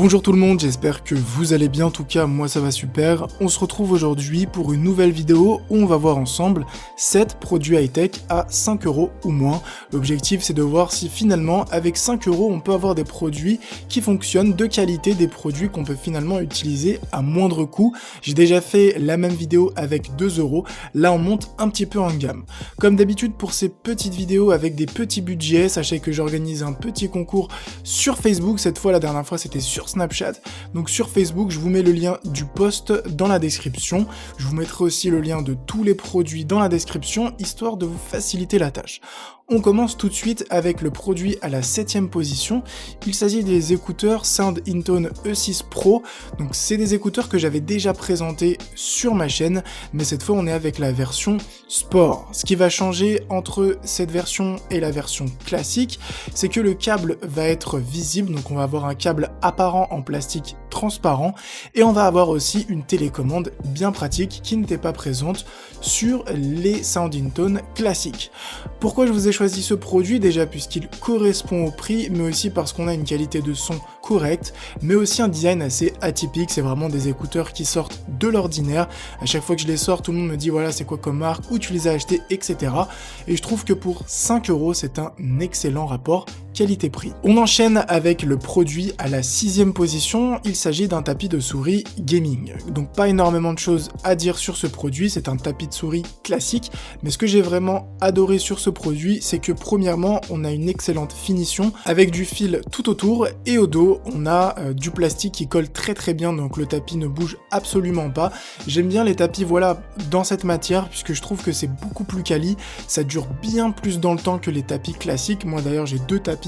Bonjour tout le monde, j'espère que vous allez bien, en tout cas moi ça va super. On se retrouve aujourd'hui pour une nouvelle vidéo où on va voir ensemble 7 produits high-tech à 5 € ou moins. L'objectif c'est de voir si finalement avec 5 € on peut avoir des produits qui fonctionnent de qualité, des produits qu'on peut finalement utiliser à moindre coût. J'ai déjà fait la même vidéo avec 2 €, là on monte un petit peu en gamme. Comme d'habitude pour ces petites vidéos avec des petits budgets, sachez que j'organise un petit concours sur Facebook, cette fois la dernière fois c'était sur Snapchat, donc sur Facebook je vous mets le lien du post dans la description, je vous mettrai aussi le lien de tous les produits dans la description, histoire de vous faciliter la tâche. On commence tout de suite avec le produit à la 7ème position, il s'agit des écouteurs Sound In-Tone E6 Pro, donc c'est des écouteurs que j'avais déjà présentés sur ma chaîne, mais cette fois on est avec la version Sport. Ce qui va changer entre cette version et la version classique, c'est que le câble va être visible, donc on va avoir un câble apparent en plastique transparent, et on va avoir aussi une télécommande bien pratique qui n'était pas présente sur les Sound In-Tone classiques. Pourquoi je vous ai choisi ce produit? Déjà puisqu'il correspond au prix, mais aussi parce qu'on a une qualité de son correcte, mais aussi un design assez atypique. C'est vraiment des écouteurs qui sortent de l'ordinaire. À chaque fois que je les sors, tout le monde me dit voilà c'est quoi comme marque, où tu les as achetés, etc. Et je trouve que pour 5 € c'est un excellent rapport qualité-prix. On enchaîne avec le produit à la 6ème position, il s'agit d'un tapis de souris gaming. Donc pas énormément de choses à dire sur ce produit, c'est un tapis de souris classique, mais ce que j'ai vraiment adoré sur ce produit, c'est que premièrement, on a une excellente finition avec du fil tout autour et au dos, on a du plastique qui colle très bien, donc le tapis ne bouge absolument pas. J'aime bien les tapis voilà dans cette matière puisque je trouve que c'est beaucoup plus quali, ça dure bien plus dans le temps que les tapis classiques. Moi d'ailleurs j'ai deux tapis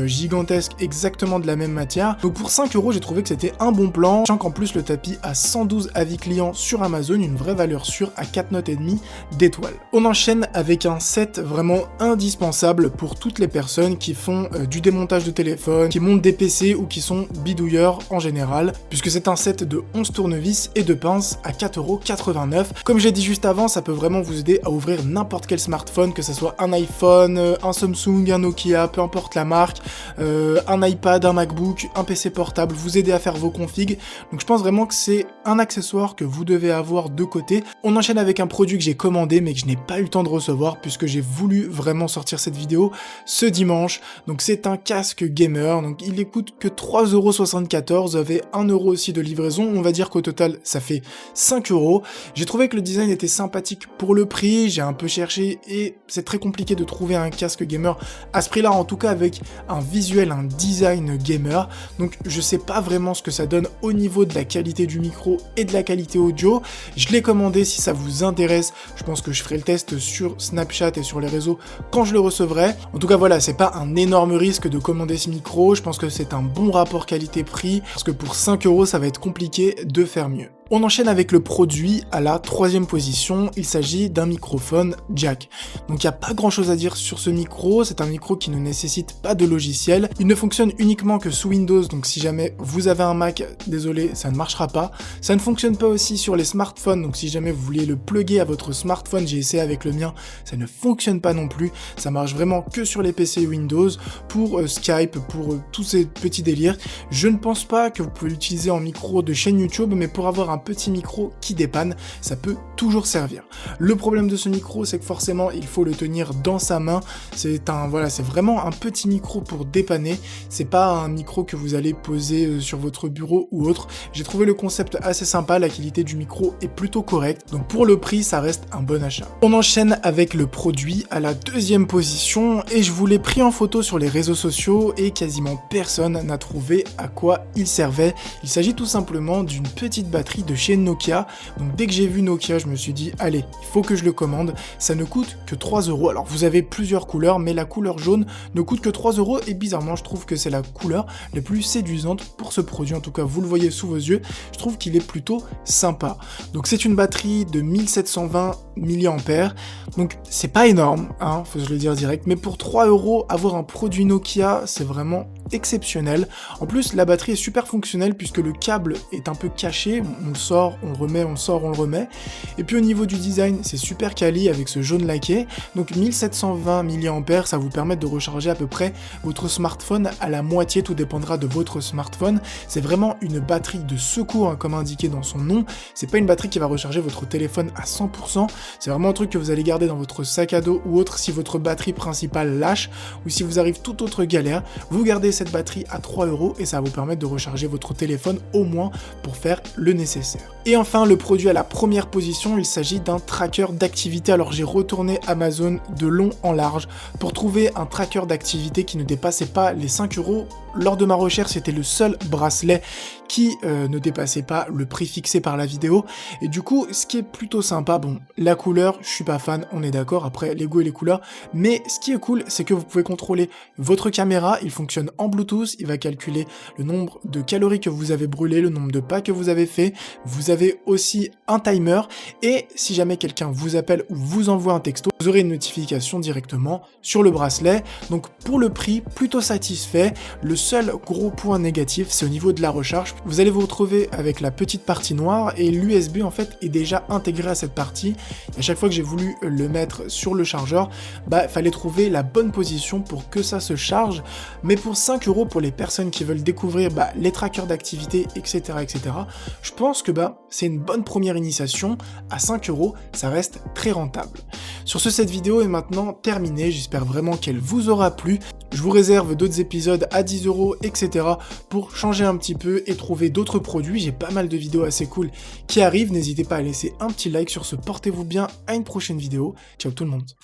gigantesques exactement de la même matière, donc pour 5 € j'ai trouvé que c'était un bon plan, sachant qu'en plus le tapis a 112 avis clients sur Amazon, une vraie valeur sûre à 4 notes et demie d'étoiles. On enchaîne avec un set vraiment indispensable pour toutes les personnes qui font du démontage de téléphone, qui montent des PC ou qui sont bidouilleurs en général, puisque c'est un set de 11 tournevis et de pinces à 4,89 €. Comme j'ai dit juste avant, ça peut vraiment vous aider à ouvrir n'importe quel smartphone, que ce soit un iPhone, un Samsung, un Nokia, peu importe la marque, un iPad, un MacBook, un PC portable, vous aider à faire vos configs. Donc je pense vraiment que c'est un accessoire que vous devez avoir de côté. On enchaîne avec un produit que j'ai commandé mais que je n'ai pas eu le temps de recevoir puisque j'ai voulu vraiment sortir cette vidéo ce dimanche. Donc c'est un casque gamer, donc il ne coûte que 3,74 €, vous avez 1 € aussi de livraison, on va dire qu'au total ça fait 5 €. J'ai trouvé que le design était sympathique pour le prix, j'ai un peu cherché et c'est très compliqué de trouver un casque gamer à ce prix là, en tout cas avec un visuel, un design gamer, donc je sais pas vraiment ce que ça donne au niveau de la qualité du micro et de la qualité audio. Je l'ai commandé, si ça vous intéresse, je pense que je ferai le test sur Snapchat et sur les réseaux quand je le recevrai. En tout cas voilà, c'est pas un énorme risque de commander ce micro, je pense que c'est un bon rapport qualité-prix, parce que pour 5 € ça va être compliqué de faire mieux. On enchaîne avec le produit à la 3ème position, il s'agit d'un microphone jack. Donc il n'y a pas grand chose à dire sur ce micro, c'est un micro qui ne nécessite pas de logiciel, il ne fonctionne uniquement que sous Windows, donc si jamais vous avez un Mac, désolé, ça ne marchera pas. Ça ne fonctionne pas aussi sur les smartphones, donc si jamais vous voulez le plugger à votre smartphone, j'ai essayé avec le mien, ça ne fonctionne pas non plus, ça marche vraiment que sur les PC Windows, pour Skype, pour tous ces petits délires. Je ne pense pas que vous pouvez l'utiliser en micro de chaîne YouTube, mais pour avoir un petit micro qui dépanne, ça peut toujours servir. Le problème de ce micro, c'est que forcément il faut le tenir dans sa main, c'est vraiment un petit micro pour dépanner, c'est pas un micro que vous allez poser sur votre bureau ou autre. J'ai trouvé le concept assez sympa, la qualité du micro est plutôt correcte, donc pour le prix ça reste un bon achat. On enchaîne avec le produit à la 2ème position, et je vous l'ai pris en photo sur les réseaux sociaux et quasiment personne n'a trouvé à quoi il servait. Il s'agit tout simplement d'une petite batterie de chez Nokia, donc dès que j'ai vu Nokia je me suis dit allez, il faut que je le commande, ça ne coûte que 3 €, alors vous avez plusieurs couleurs mais la couleur jaune ne coûte que 3 € et bizarrement je trouve que c'est la couleur la plus séduisante pour ce produit, en tout cas vous le voyez sous vos yeux, je trouve qu'il est plutôt sympa. Donc c'est une batterie de 1720 mAh. Donc c'est pas énorme, hein, faut se le dire direct, mais pour 3 €, avoir un produit Nokia, c'est vraiment exceptionnel. En plus, la batterie est super fonctionnelle puisque le câble est un peu caché, on le sort, on le remet, on le sort, on le remet. Et puis au niveau du design, c'est super quali avec ce jaune laqué. Donc 1720 mAh, ça vous permet de recharger à peu près votre smartphone à la moitié, tout dépendra de votre smartphone. C'est vraiment une batterie de secours, hein, comme indiqué dans son nom. C'est pas une batterie qui va recharger votre téléphone à 100%, c'est vraiment un truc que vous allez garder dans votre sac à dos ou autre si votre batterie principale lâche ou si vous arrive toute autre galère. Vous gardez cette batterie à 3 € et ça va vous permettre de recharger votre téléphone au moins pour faire le nécessaire. Et enfin, le produit à la première position, il s'agit d'un tracker d'activité. Alors j'ai retourné Amazon de long en large pour trouver un tracker d'activité qui ne dépassait pas les 5 €. Lors de ma recherche, c'était le seul bracelet qui ne dépassait pas le prix fixé par la vidéo. Et du coup, ce qui est plutôt sympa, bon, la couleur, je suis pas fan, on est d'accord, après les goûts et les couleurs, mais ce qui est cool, c'est que vous pouvez contrôler votre caméra, il fonctionne en Bluetooth, il va calculer le nombre de calories que vous avez brûlé, le nombre de pas que vous avez fait, vous avez aussi un timer, et si jamais quelqu'un vous appelle ou vous envoie un texto, vous aurez une notification directement sur le bracelet. Donc pour le prix, plutôt satisfait. Le seul gros point négatif, c'est au niveau de la recharge. Vous allez vous retrouver avec la petite partie noire et l'USB en fait est déjà intégré à cette partie. Et à chaque fois que j'ai voulu le mettre sur le chargeur, fallait trouver la bonne position pour que ça se charge. Mais pour 5 € pour les personnes qui veulent découvrir les trackers d'activité, etc., je pense que c'est une bonne première initiation. À 5 €, ça reste très rentable. Sur ce, cette vidéo est maintenant terminée. J'espère vraiment qu'elle vous aura plu. Je vous réserve d'autres épisodes à 10 €, etc. pour changer un petit peu et trouver d'autres produits. J'ai pas mal de vidéos assez cool qui arrivent. N'hésitez pas à laisser un petit like sur ce. Portez-vous bien, à une prochaine vidéo. Ciao tout le monde.